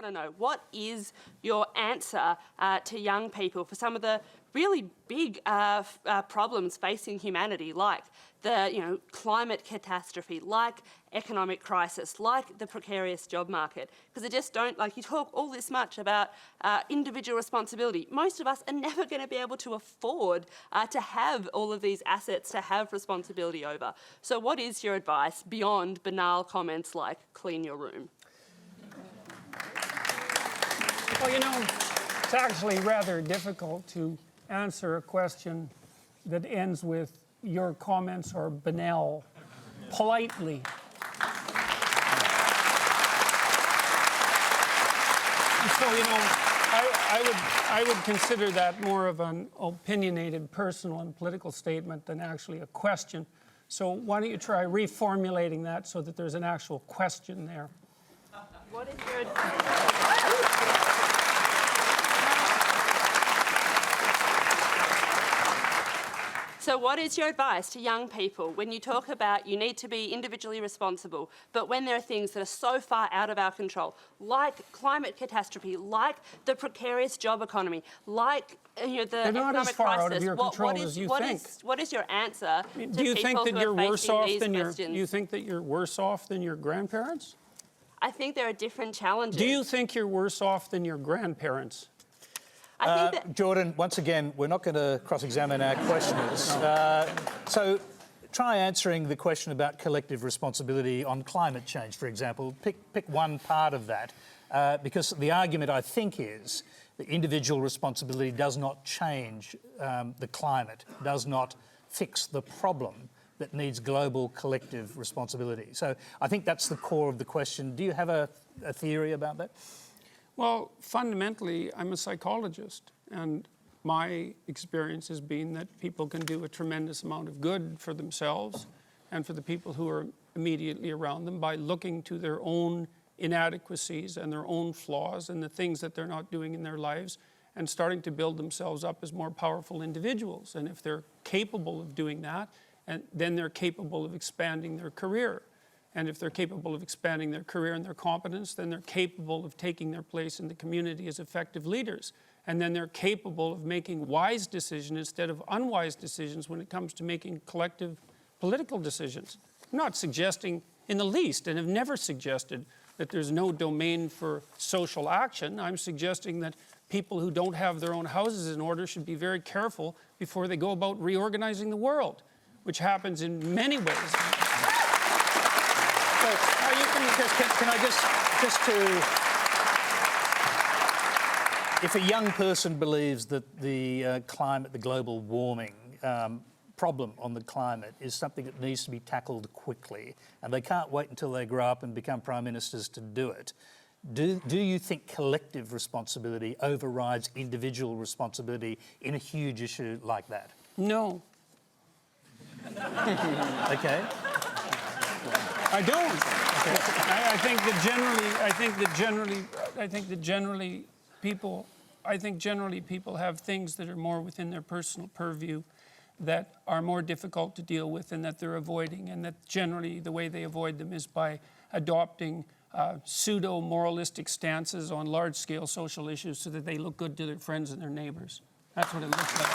want to know, what is your answer to young people for some of the really big problems facing humanity, like the climate catastrophe, like economic crisis, like the precarious job market? Because they just don't, like, you talk all this much about individual responsibility. Most of us are never going to be able to afford to have all of these assets to have responsibility over. So what is your advice beyond banal comments like clean your room? Well, it's actually rather difficult to answer a question that ends with your comments are banal, politely. So, I would consider that more of an opinionated personal and political statement than actually a question. So why don't you try reformulating that so that there's an actual question there? What is your So what is your advice to young people when you talk about you need to be individually responsible, but when there are things that are so far out of our control, like climate catastrophe, like the precarious job economy, like the They're not economic as far crisis? out of your control as you think. What is your answer to Do you think people that who you're are worse facing off these than questions? you think that you're worse off than your grandparents? I think there are different challenges. Do you think you're worse off than your grandparents? I think that Jordan, once again, we're not going to cross-examine our questioners. So try answering the question about collective responsibility on climate change, for example. Pick one part of that, because the argument, I think, is that individual responsibility does not change the climate, does not fix the problem that needs global collective responsibility. So I think that's the core of the question. Do you have a theory about that? Well, fundamentally, I'm a psychologist, and my experience has been that people can do a tremendous amount of good for themselves and for the people who are immediately around them by looking to their own inadequacies and their own flaws and the things that they're not doing in their lives and starting to build themselves up as more powerful individuals. And if they're capable of doing that, then they're capable of expanding their career. And if they're capable of expanding their career and their competence, then they're capable of taking their place in the community as effective leaders. And then they're capable of making wise decisions instead of unwise decisions when it comes to making collective political decisions. I'm not suggesting in the least, and have never suggested, that there's no domain for social action. I'm suggesting that people who don't have their own houses in order should be very careful before they go about reorganizing the world, which happens in many ways. So, can I just if a young person believes that the climate, the global warming problem on the climate is something that needs to be tackled quickly, and they can't wait until they grow up and become prime ministers to do it, do you think collective responsibility overrides individual responsibility in a huge issue like that? No. Okay. I don't. Okay. I think generally people have things that are more within their personal purview that are more difficult to deal with and that they're avoiding, and that generally the way they avoid them is by adopting pseudo-moralistic stances on large-scale social issues so that they look good to their friends and their neighbors. That's what it looks like.